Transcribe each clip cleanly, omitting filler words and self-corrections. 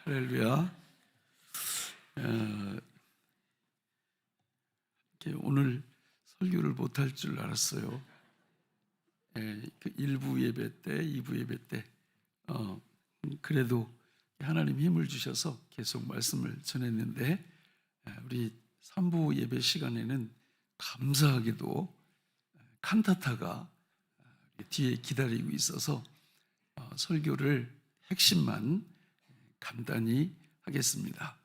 할렐루야. 오늘 설교를 못할 줄 알았어요. 그 1부 예배 때, 2부 예배 때 그래도 하나님 힘을 주셔서 계속 말씀을 전했는데, 우리 3부 예배 시간에는 감사하게도 칸타타가 뒤에 기다리고 있어서 설교를 핵심만 간단히 하겠습니다.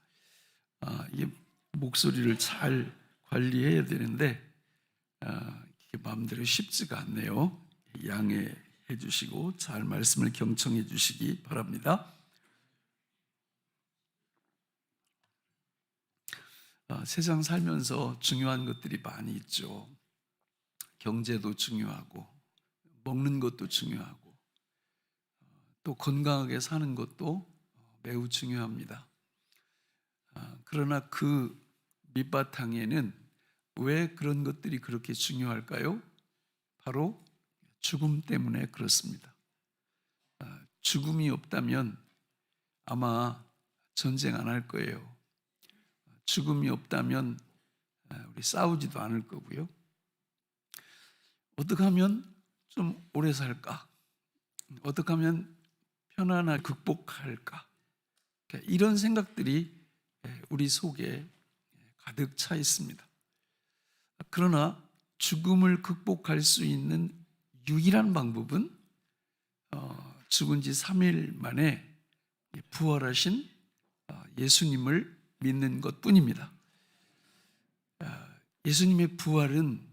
이게 목소리를 잘 관리해야 되는데 이게 마음대로 쉽지가 않네요. 양해해 주시고 잘 말씀을 경청해 주시기 바랍니다. 세상 살면서 중요한 것들이 많이 있죠. 경제도 중요하고 먹는 것도 중요하고 또 건강하게 사는 것도 매우 중요합니다. 그러나 그 밑바탕에는 왜 그런 것들이 그렇게 중요할까요? 바로 죽음 때문에 그렇습니다. 죽음이 없다면 아마 전쟁 안 할 거예요. 죽음이 없다면 우리 싸우지도 않을 거고요. 어떻게 하면 좀 오래 살까? 어떻게 하면 편안하게 극복할까? 이런 생각들이 우리 속에 가득 차 있습니다. 그러나 죽음을 극복할 수 있는 유일한 방법은 죽은 지 3일 만에 부활하신 예수님을 믿는 것뿐입니다. 예수님의 부활은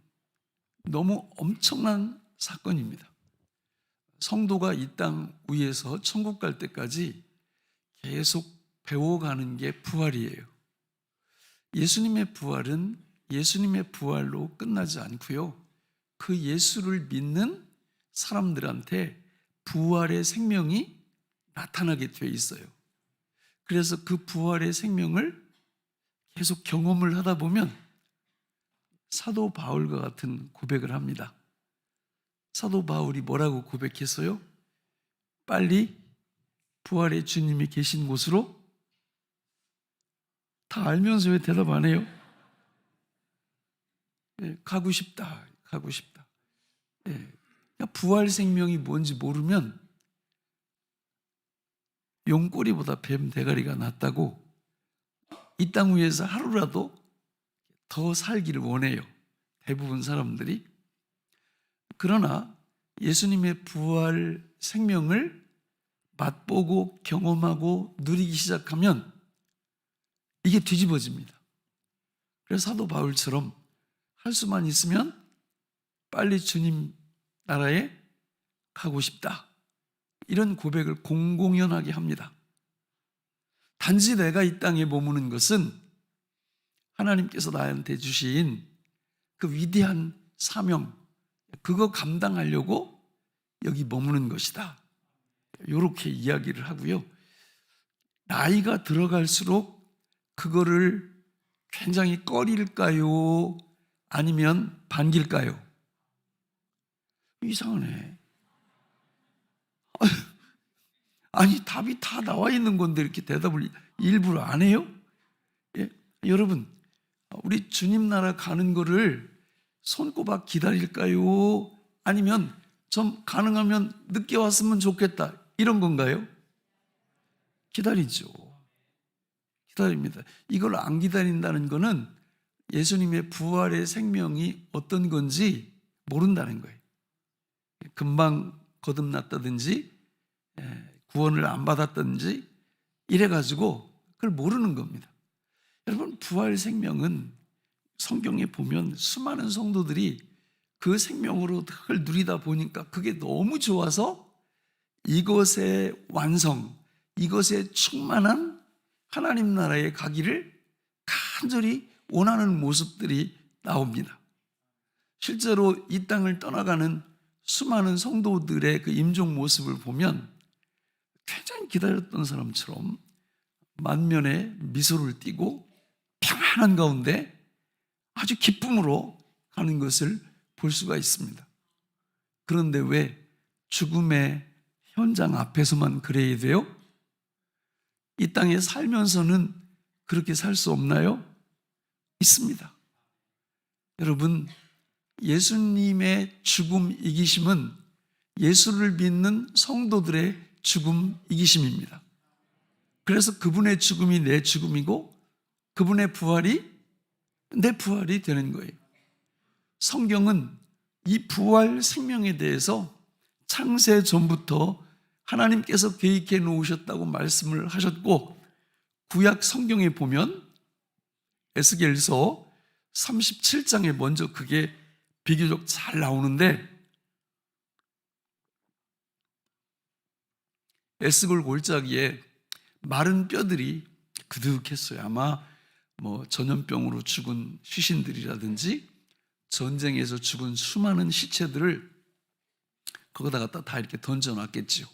너무 엄청난 사건입니다. 성도가 이 땅 위에서 천국 갈 때까지 계속 배워가는 게 부활이에요. 예수님의 부활은 예수님의 부활로 끝나지 않고요. 그 예수를 믿는 사람들한테 부활의 생명이 나타나게 되어 있어요. 그래서 그 부활의 생명을 계속 경험을 하다 보면 사도 바울과 같은 고백을 합니다. 사도 바울이 뭐라고 고백했어요? 빨리 부활의 주님이 계신 곳으로, 다 알면서 왜 대답 안 해요? 가고 싶다, 가고 싶다. 부활 생명이 뭔지 모르면 용꼬리보다 뱀 대가리가 낫다고 이 땅 위에서 하루라도 더 살기를 원해요. 대부분 사람들이. 그러나 예수님의 부활 생명을 맛보고 경험하고 누리기 시작하면 이게 뒤집어집니다. 그래서 사도 바울처럼 할 수만 있으면 빨리 주님 나라에 가고 싶다, 이런 고백을 공공연하게 합니다. 단지 내가 이 땅에 머무는 것은 하나님께서 나한테 주신 그 위대한 사명, 그거 감당하려고 여기 머무는 것이다, 이렇게 이야기를 하고요. 나이가 들어갈수록 그거를 굉장히 꺼릴까요? 아니면 반길까요? 이상하네. 아니, 답이 다 나와 있는 건데 이렇게 대답을 일부러 안 해요? 여러분, 우리 주님 나라 가는 거를 손꼽아 기다릴까요? 아니면 좀 가능하면 늦게 왔으면 좋겠다, 이런 건가요? 기다리죠. 기다립니다. 이걸 안 기다린다는 거는 예수님의 부활의 생명이 어떤 건지 모른다는 거예요. 금방 거듭났다든지 구원을 안 받았다든지 이래가지고 그걸 모르는 겁니다. 여러분, 부활 생명은 성경에 보면 수많은 성도들이 그 생명으로 그걸 누리다 보니까 그게 너무 좋아서 이것의 완성, 이것의 충만한 하나님 나라에 가기를 간절히 원하는 모습들이 나옵니다. 실제로 이 땅을 떠나가는 수많은 성도들의 그 임종 모습을 보면 굉장히 기다렸던 사람처럼 만면에 미소를 띠고 평안한 가운데 아주 기쁨으로 가는 것을 볼 수가 있습니다. 그런데 왜 죽음의 현장 앞에서만 그래야 돼요? 이 땅에 살면서는 그렇게 살 수 없나요? 있습니다. 여러분, 예수님의 죽음 이기심은 예수를 믿는 성도들의 죽음 이기심입니다. 그래서 그분의 죽음이 내 죽음이고 그분의 부활이 내 부활이 되는 거예요. 성경은 이 부활 생명에 대해서 창세 전부터 하나님께서 계획해 놓으셨다고 말씀을 하셨고, 구약 성경에 보면 에스겔서 37장에 먼저 그게 비교적 잘 나오는데, 에스겔 골짜기에 마른 뼈들이 그득했어요. 아마 전염병으로 죽은 시신들이라든지 전쟁에서 죽은 수많은 시체들을 거기다 갖다 다 이렇게 던져놨겠지요.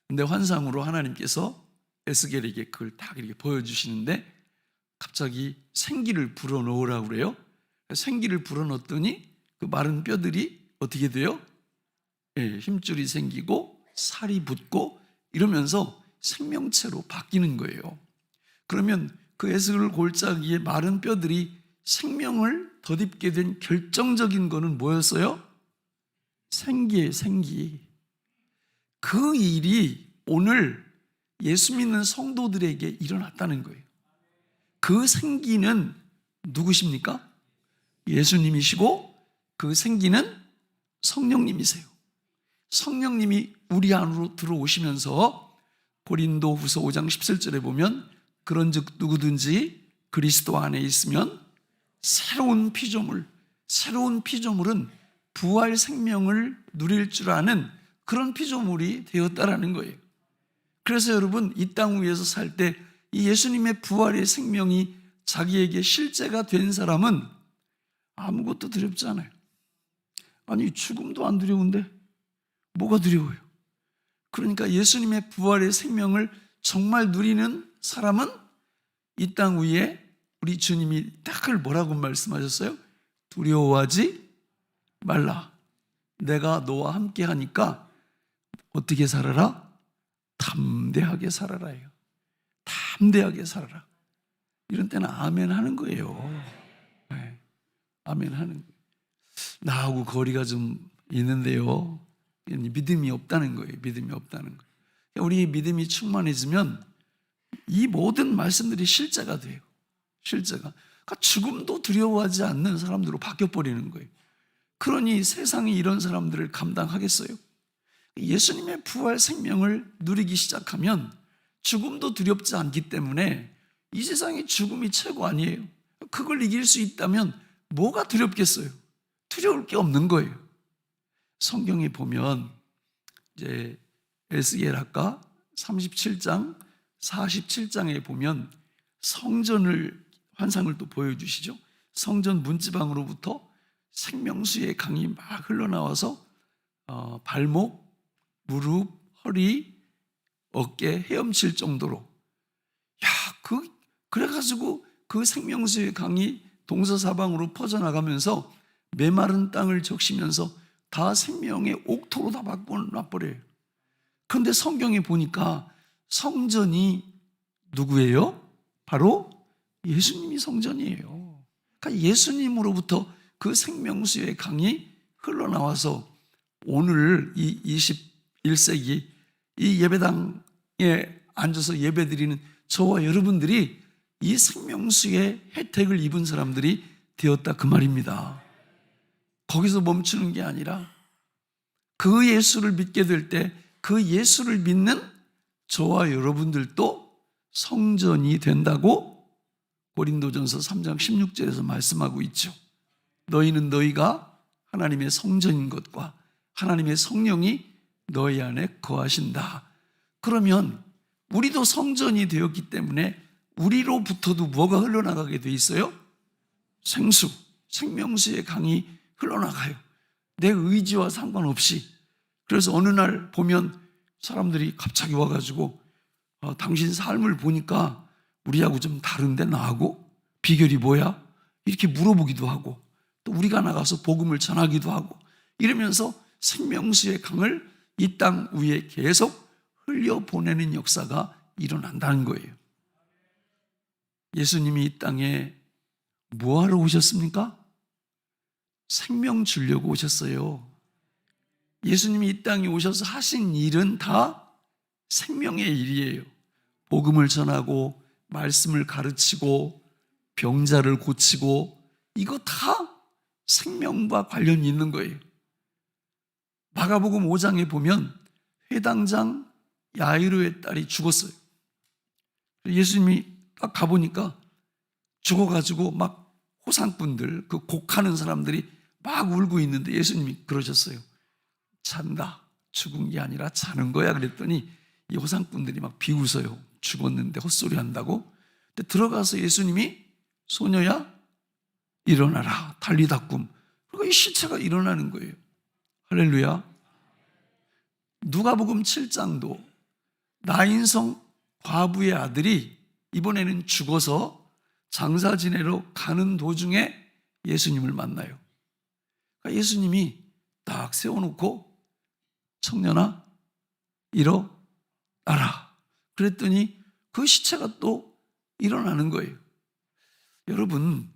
근데 환상으로 하나님께서 에스겔에게 그걸 다 이렇게 보여주시는데 갑자기 생기를 불어넣으라고 그래요. 생기를 불어넣었더니 그 마른 뼈들이 어떻게 돼요? 힘줄이 생기고 살이 붙고 이러면서 생명체로 바뀌는 거예요. 그러면 그 에스겔 골짜기의 마른 뼈들이 생명을 덧입게 된 결정적인 거는 뭐였어요? 생기예요, 생기. 그 일이 오늘 예수 믿는 성도들에게 일어났다는 거예요. 그 생기는 누구십니까? 예수님이시고 그 생기는 성령님이세요. 성령님이 우리 안으로 들어오시면서 고린도 후서 5장 17절에 보면 그런즉 누구든지 그리스도 안에 있으면 새로운 피조물은 부활 생명을 누릴 줄 아는 그런 피조물이 되었다라는 거예요. 그래서 여러분, 이 땅 위에서 살 때 이 예수님의 부활의 생명이 자기에게 실제가 된 사람은 아무것도 두렵지 않아요. 아니, 죽음도 안 두려운데 뭐가 두려워요? 그러니까 예수님의 부활의 생명을 정말 누리는 사람은 이 땅 위에 우리 주님이 딱 뭐라고 말씀하셨어요? 두려워하지 말라. 내가 너와 함께 하니까 어떻게 살아라? 담대하게 살아라요. 담대하게 살아라. 이런 때는 아멘 하는 거예요. 네, 아멘 하는 거예요. 나하고 거리가 좀 있는데요, 믿음이 없다는 거예요. 믿음이 없다는 거예요. 우리 믿음이 충만해지면 이 모든 말씀들이 실제가 돼요. 실제가. 그러니까 죽음도 두려워하지 않는 사람들로 바뀌어버리는 거예요. 그러니 세상이 이런 사람들을 감당하겠어요? 예수님의 부활 생명을 누리기 시작하면 죽음도 두렵지 않기 때문에 이 세상에 죽음이 최고 아니에요. 그걸 이길 수 있다면 뭐가 두렵겠어요? 두려울 게 없는 거예요. 성경에 보면 이제 에스겔 아까 37장 47장에 보면 성전을 환상을 또 보여주시죠. 성전 문지방으로부터 생명수의 강이 막 흘러나와서 발목, 무릎, 허리, 어깨 헤엄칠 정도로, 그래가지고 그 생명수의 강이 동서사방으로 퍼져나가면서 메마른 땅을 적시면서 다 생명의 옥토로 다 바꿔놔버려요. 그런데 성경에 보니까 성전이 누구예요? 바로 예수님이 성전이에요. 그러니까 예수님으로부터 그 생명수의 강이 흘러나와서 오늘 이 21세기 이 예배당에 앉아서 예배드리는 저와 여러분들이 이 생명수의 혜택을 입은 사람들이 되었다, 그 말입니다. 거기서 멈추는 게 아니라 그 예수를 믿게 될 때 그 예수를 믿는 저와 여러분들도 성전이 된다고 고린도전서 3장 16절에서 말씀하고 있죠. 너희는 너희가 하나님의 성전인 것과 하나님의 성령이 너희 안에 거하신다. 그러면 우리도 성전이 되었기 때문에 우리로부터도 뭐가 흘러나가게 돼 있어요? 생수, 생명수의 강이 흘러나가요. 내 의지와 상관없이. 그래서 어느 날 보면 사람들이 갑자기 와가지고 당신 삶을 보니까 우리하고 좀 다른데 나하고? 비결이 뭐야? 이렇게 물어보기도 하고 또 우리가 나가서 복음을 전하기도 하고 이러면서 생명수의 강을 이 땅 위에 계속 흘려보내는 역사가 일어난다는 거예요. 예수님이 이 땅에 뭐하러 오셨습니까? 생명 주려고 오셨어요. 예수님이 이 땅에 오셔서 하신 일은 다 생명의 일이에요. 복음을 전하고 말씀을 가르치고 병자를 고치고 이거 다 생명과 관련이 있는 거예요. 마가복음 5장에 보면 회당장 야이로의 딸이 죽었어요. 예수님이 딱 가보니까 죽어가지고 막 호상꾼들, 그 곡하는 사람들이 막 울고 있는데 예수님이 그러셨어요. 잔다. 죽은 게 아니라 자는 거야. 그랬더니 이 호상꾼들이 막 비웃어요. 죽었는데 헛소리 한다고. 근데 들어가서 예수님이 소녀야 일어나라. 달리다 꿈. 그러니까 이 시체가 일어나는 거예요. 할렐루야. 누가복음 7장도 나인성 과부의 아들이 이번에는 죽어서 장사 지내러 가는 도중에 예수님을 만나요. 그러니까 예수님이 딱 세워놓고 청년아 일어나라. 그랬더니 그 시체가 또 일어나는 거예요. 여러분,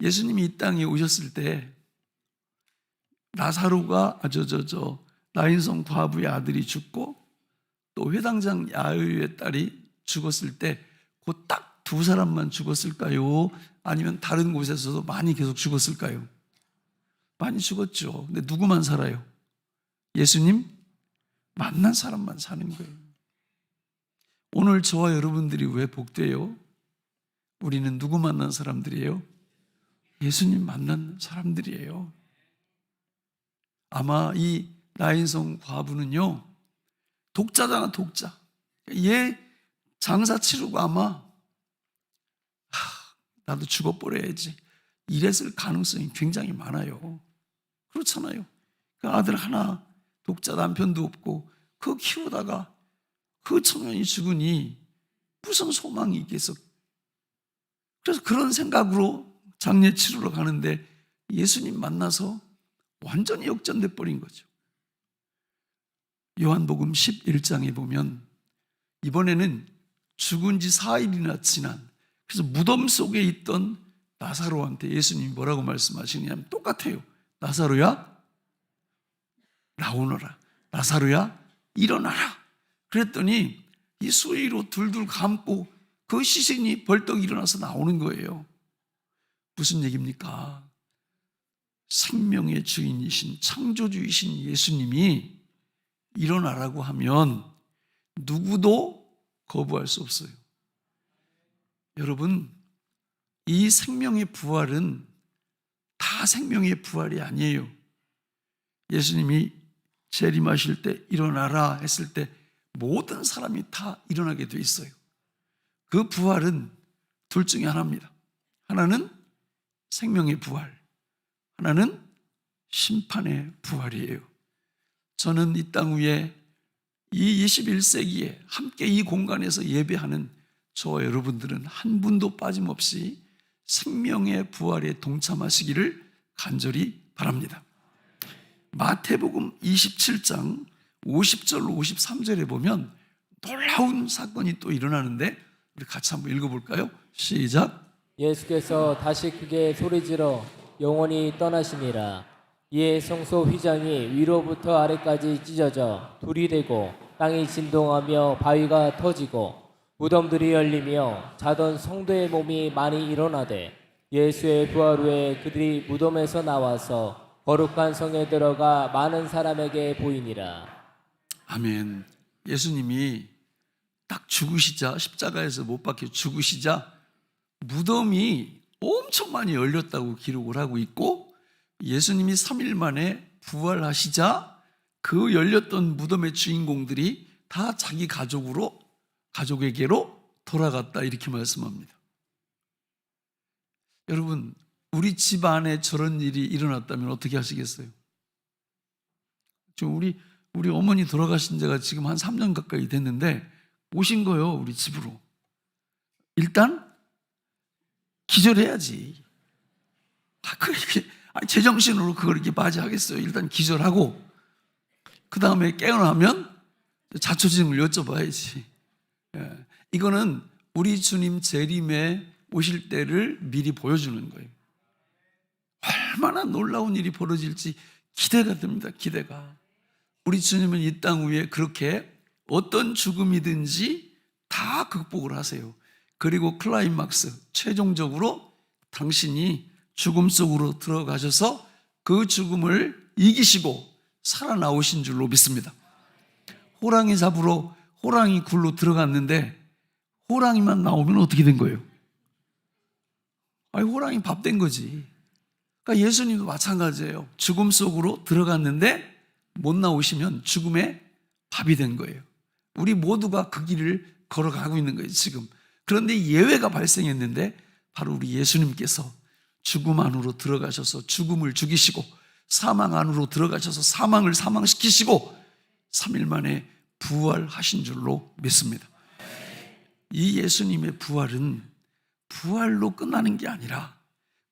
예수님이 이 땅에 오셨을 때 나사로가 나인성 과부의 아들이 죽고 또 회당장 야이로의 딸이 죽었을 때 그 딱 두 사람만 죽었을까요? 아니면 다른 곳에서도 많이 계속 죽었을까요? 많이 죽었죠. 근데 누구만 살아요? 예수님 만난 사람만 사는 거예요. 오늘 저와 여러분들이 왜 복돼요? 우리는 누구 만난 사람들이에요? 예수님 만난 사람들이에요. 아마 이 나인성 과부는요, 독자잖아, 독자. 얘 장사 치르고 아마 나도 죽어버려야지 이랬을 가능성이 굉장히 많아요. 그렇잖아요. 그 아들 하나, 독자 남편도 없고 그거 키우다가 그 청년이 죽으니 무슨 소망이 있겠어. 그래서 그런 생각으로 장례 치르러 가는데 예수님 만나서 완전히 역전돼 버린 거죠. 요한복음 11장에 보면 이번에는 죽은 지 4일이나 지난, 그래서 무덤 속에 있던 나사로한테 예수님이 뭐라고 말씀하시냐면 똑같아요. 나사로야 나오너라. 나사로야 일어나라. 그랬더니 이 수의로 둘둘 감고 그 시신이 벌떡 일어나서 나오는 거예요. 무슨 얘기입니까? 생명의 주인이신 창조주이신 예수님이 일어나라고 하면 누구도 거부할 수 없어요. 여러분, 이 생명의 부활은 다 생명의 부활이 아니에요. 예수님이 재림하실 때 일어나라 했을 때 모든 사람이 다 일어나게 돼 있어요. 그 부활은 둘 중에 하나입니다. 하나는 생명의 부활, 하나는 심판의 부활이에요. 저는 이 땅 위에 이 21세기에 함께 이 공간에서 예배하는 저와 여러분들은 한 분도 빠짐없이 생명의 부활에 동참하시기를 간절히 바랍니다. 마태복음 27장 50절 53절에 보면 놀라운 사건이 또 일어나는데 우리 같이 한번 읽어볼까요? 시작. 예수께서 다시 크게 소리지러 영원히 떠나시니라. 이에 성소 휘장이 위로부터 아래까지 찢어져 둘이 되고 땅이 진동하며 바위가 터지고 무덤들이 열리며 자던 성도의 몸이 많이 일어나되 예수의 부활 후에 그들이 무덤에서 나와서 거룩한 성에 들어가 많은 사람에게 보이니라. 아멘. 예수님이 딱 죽으시자, 십자가에서 못 박혀 죽으시자 무덤이 엄청 많이 열렸다고 기록을 하고 있고, 예수님이 3일 만에 부활하시자 그 열렸던 무덤의 주인공들이 다 자기 가족에게로 돌아갔다, 이렇게 말씀합니다. 여러분, 우리 집 안에 저런 일이 일어났다면 어떻게 하시겠어요? 지금 우리 어머니 돌아가신 지가 지금 한 3년 가까이 됐는데 오신 거예요, 우리 집으로. 일단 기절해야지. 제정신으로 그걸 이렇게 맞이하겠어요. 일단 기절하고 그 다음에 깨어나면 자초지종을 여쭤봐야지. 이거는 우리 주님 재림에 오실 때를 미리 보여주는 거예요. 얼마나 놀라운 일이 벌어질지 기대가 됩니다. 기대가. 우리 주님은 이 땅 위에 그렇게 어떤 죽음이든지 다 극복을 하세요. 그리고 클라이막스, 최종적으로 당신이 죽음 속으로 들어가셔서 그 죽음을 이기시고 살아나오신 줄로 믿습니다. 호랑이 잡으러 호랑이 굴로 들어갔는데 호랑이만 나오면 어떻게 된 거예요? 아니, 호랑이 밥 된 거지. 그러니까 예수님도 마찬가지예요. 죽음 속으로 들어갔는데 못 나오시면 죽음의 밥이 된 거예요. 우리 모두가 그 길을 걸어가고 있는 거예요, 지금. 그런데 예외가 발생했는데 바로 우리 예수님께서 죽음 안으로 들어가셔서 죽음을 죽이시고 사망 안으로 들어가셔서 사망을 사망시키시고 3일 만에 부활하신 줄로 믿습니다. 이 예수님의 부활은 부활로 끝나는 게 아니라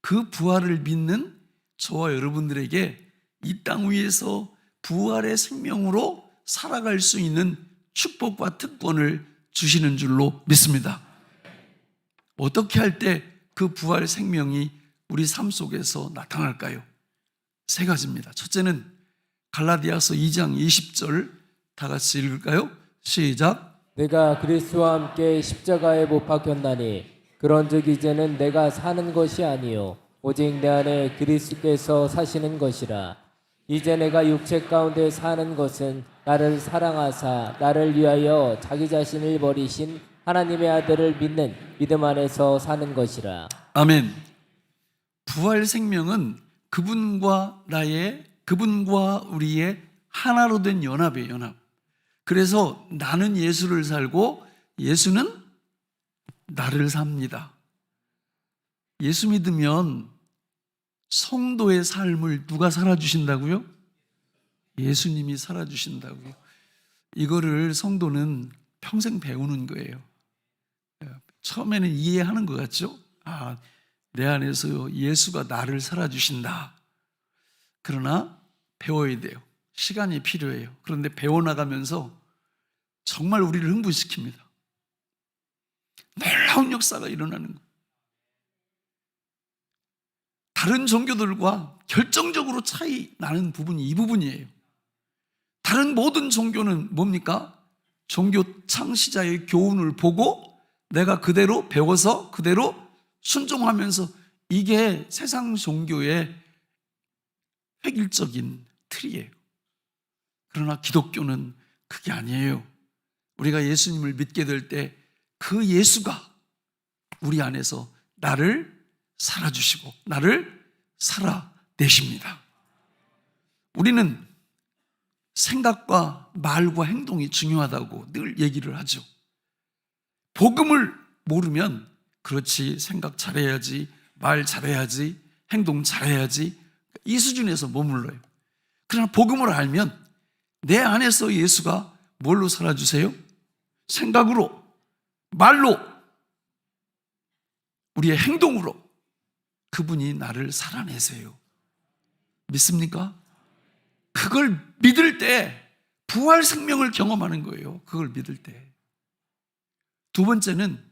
그 부활을 믿는 저와 여러분들에게 이 땅 위에서 부활의 생명으로 살아갈 수 있는 축복과 특권을 주시는 줄로 믿습니다. 어떻게 할 때 그 부활 생명이 우리 삶 속에서 나타날까요? 세 가지입니다. 첫째는 갈라디아서 2장 20절 다 같이 읽을까요? 시작. 내가 그리스도와 함께 십자가에 못 박혔나니 그런즉 이제는 내가 사는 것이 아니요 오직 내 안에 그리스도께서 사시는 것이라. 이제 내가 육체 가운데 사는 것은 나를 사랑하사 나를 위하여 자기 자신을 버리신 하나님의 아들을 믿는 믿음 안에서 사는 것이라. 아멘. 부활 생명은 그분과 우리의 하나로 된 연합이에요, 연합. 그래서 나는 예수를 살고 예수는 나를 삽니다. 예수 믿으면 성도의 삶을 누가 살아주신다고요? 예수님이 살아주신다고요. 이거를 성도는 평생 배우는 거예요. 처음에는 이해하는 것 같죠? 아, 내 안에서 예수가 나를 살아주신다. 그러나 배워야 돼요. 시간이 필요해요. 그런데 배워나가면서 정말 우리를 흥분시킵니다. 놀라운 역사가 일어나는 거예요. 다른 종교들과 결정적으로 차이 나는 부분이 이 부분이에요. 다른 모든 종교는 뭡니까? 종교 창시자의 교훈을 보고 내가 그대로 배워서 그대로 순종하면서, 이게 세상 종교의 획일적인 틀이에요. 그러나 기독교는 그게 아니에요. 우리가 예수님을 믿게 될 때 그 예수가 우리 안에서 나를 살아주시고 나를 살아내십니다. 우리는 생각과 말과 행동이 중요하다고 늘 얘기를 하죠. 복음을 모르면 그렇지, 생각 잘해야지, 말 잘해야지, 행동 잘해야지, 이 수준에서 머물러요. 그러나 복음을 알면 내 안에서 예수가 뭘로 살아주세요? 생각으로, 말로, 우리의 행동으로 그분이 나를 살아내세요. 믿습니까? 그걸 믿을 때 부활 생명을 경험하는 거예요. 그걸 믿을 때. 두 번째는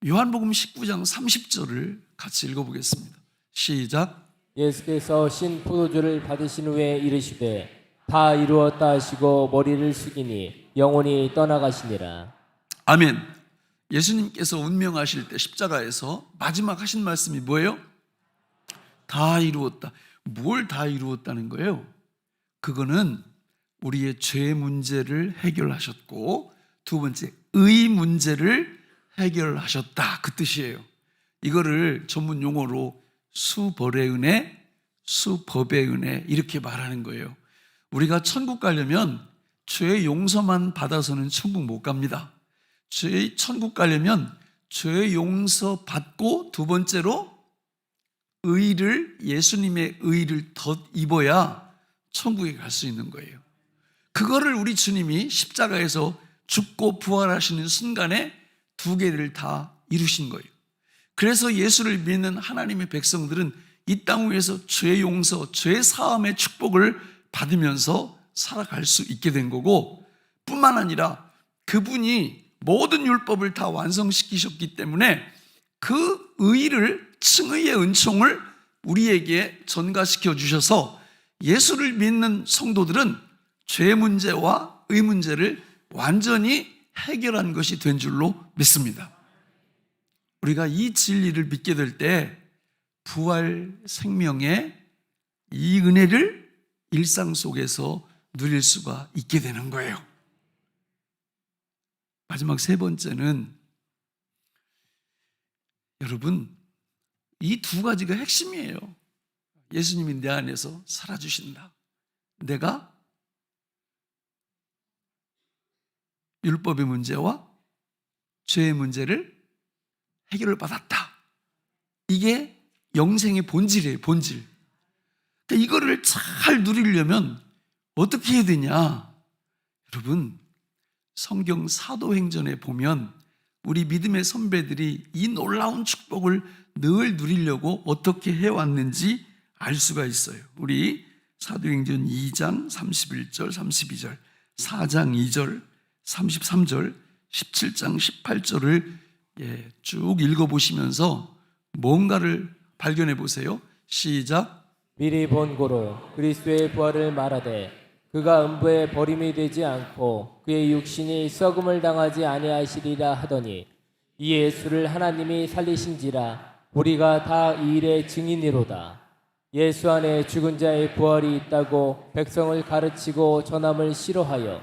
요한복음 19장 30절을 같이 읽어보겠습니다. 시작. 예수께서 신 포도주를 받으신 후에 이르시되 다 이루었다 하시고 머리를 숙이니 영혼이 떠나가시니라. 아멘. 예수님께서 운명하실 때 십자가에서 마지막 하신 말씀이 뭐예요? 다 이루었다. 뭘 다 이루었다는 거예요? 그거는 우리의 죄 문제를 해결하셨고, 두 번째 의 문제를 해결하셨다, 그 뜻이에요. 이거를 전문 용어로 수벌의 은혜, 수법의 은혜 이렇게 말하는 거예요. 우리가 천국 가려면 죄 용서만 받아서는 천국 못 갑니다. 천국 가려면 죄 용서 받고, 두 번째로 예수님의 의를 덧입어야 천국에 갈 수 있는 거예요. 그거를 우리 주님이 십자가에서 죽고 부활하시는 순간에 두 개를 다 이루신 거예요. 그래서 예수를 믿는 하나님의 백성들은 이 땅 위에서 죄 용서, 죄 사함의 축복을 받으면서 살아갈 수 있게 된 거고, 뿐만 아니라 그분이 모든 율법을 다 완성시키셨기 때문에 그 의를, 칭의의 은총을 우리에게 전가시켜 주셔서 예수를 믿는 성도들은 죄 문제와 의 문제를 완전히 해결한 것이 된 줄로 믿습니다. 우리가 이 진리를 믿게 될 때 부활 생명의 이 은혜를 일상 속에서 누릴 수가 있게 되는 거예요. 마지막 세 번째는, 여러분, 이 두 가지가 핵심이에요. 예수님이 내 안에서 살아주신다. 내가 율법의 문제와 죄의 문제를 해결을 받았다. 이게 영생의 본질이에요, 본질. 그러니까 이거를 잘 누리려면 어떻게 해야 되냐? 여러분, 성경 사도행전에 보면 우리 믿음의 선배들이 이 놀라운 축복을 늘 누리려고 어떻게 해왔는지 알 수가 있어요. 우리 사도행전 2장 31절, 32절, 4장 2절, 33절, 17장 18절을 쭉 읽어보시면서 뭔가를 발견해 보세요. 시작. 미리 본 고로 그리스도의 부활을 말하되 그가 음부에 버림이 되지 않고 그의 육신이 썩음을 당하지 아니하시리라 하더니 이 예수를 하나님이 살리신지라 우리가 다 이 일의 증인이로다. 예수 안에 죽은 자의 부활이 있다고 백성을 가르치고 전함을 싫어하여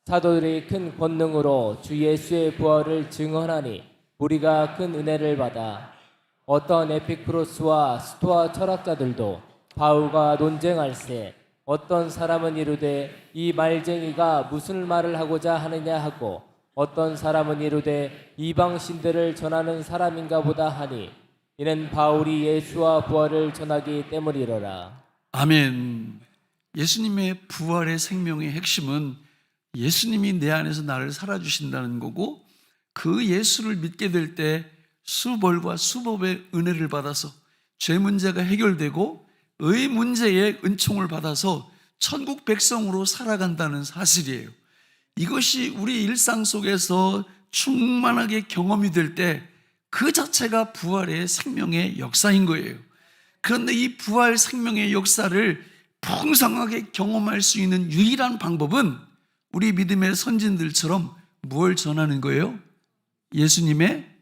사도들이 큰 권능으로 주 예수의 부활을 증언하니 우리가 큰 은혜를 받아 어떤 에피크로스와 스토아 철학자들도 바울과 논쟁할세 어떤 사람은 이르되 이 말쟁이가 무슨 말을 하고자 하느냐 하고 어떤 사람은 이르되 이방 신들을 전하는 사람인가 보다 하니 이는 바울이 예수와 부활을 전하기 때문이로라. 아멘. 예수님의 부활의 생명의 핵심은 예수님이 내 안에서 나를 살아주신다는 거고, 그 예수를 믿게 될 때 수벌과 수법의 은혜를 받아서 죄 문제가 해결되고 의 문제의 은총을 받아서 천국 백성으로 살아간다는 사실이에요. 이것이 우리 일상 속에서 충만하게 경험이 될 때 그 자체가 부활의 생명의 역사인 거예요. 그런데 이 부활 생명의 역사를 풍성하게 경험할 수 있는 유일한 방법은 우리 믿음의 선진들처럼 무엇을 전하는 거예요? 예수님의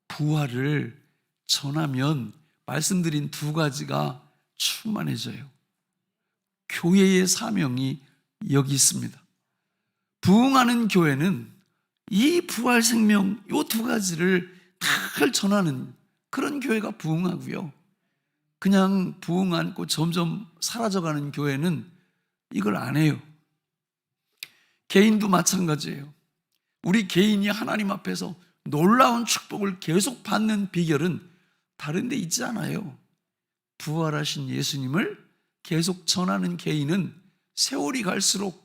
부활을 전하면 말씀드린 두 가지가 충만해져요. 교회의 사명이 여기 있습니다. 부흥하는 교회는 이 부활 생명 이 두 가지를 다 전하는 그런 교회가 부흥하고요. 그냥 부흥 않고 점점 사라져가는 교회는 이걸 안 해요. 개인도 마찬가지예요. 우리 개인이 하나님 앞에서 놀라운 축복을 계속 받는 비결은 다른 데 있지 않아요. 부활하신 예수님을 계속 전하는 개인은 세월이 갈수록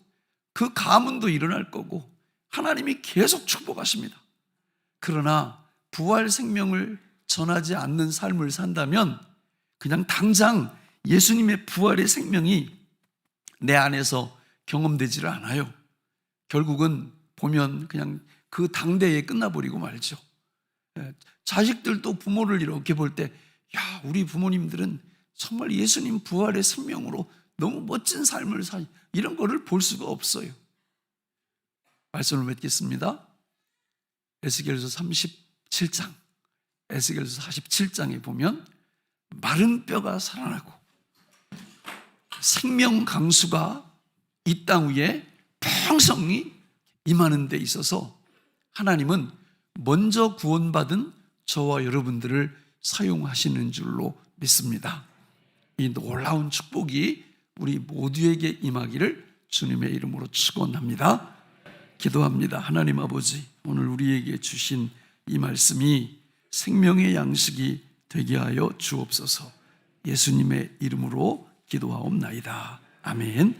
그 가문도 일어날 거고 하나님이 계속 축복하십니다. 그러나 부활 생명을 전하지 않는 삶을 산다면 그냥 당장 예수님의 부활의 생명이 내 안에서 경험되지를 않아요. 결국은 보면 그냥 그 당대에 끝나버리고 말죠. 자식들도 부모를 이렇게 볼 때, 야, 우리 부모님들은 정말 예수님 부활의 생명으로 너무 멋진 삶을 이런 거를 볼 수가 없어요. 말씀을 맺겠습니다. 에스겔서 37장, 에스겔서 47장에 보면 마른 뼈가 살아나고 생명 강수가 이 땅 위에 풍성히 임하는 데 있어서 하나님은 먼저 구원받은 저와 여러분들을 사용하시는 줄로 믿습니다. 이 놀라운 축복이 우리 모두에게 임하기를 주님의 이름으로 축원합니다. 기도합니다. 하나님 아버지, 오늘 우리에게 주신 이 말씀이 생명의 양식이 되게 하여 주옵소서. 예수님의 이름으로 기도하옵나이다. 아멘.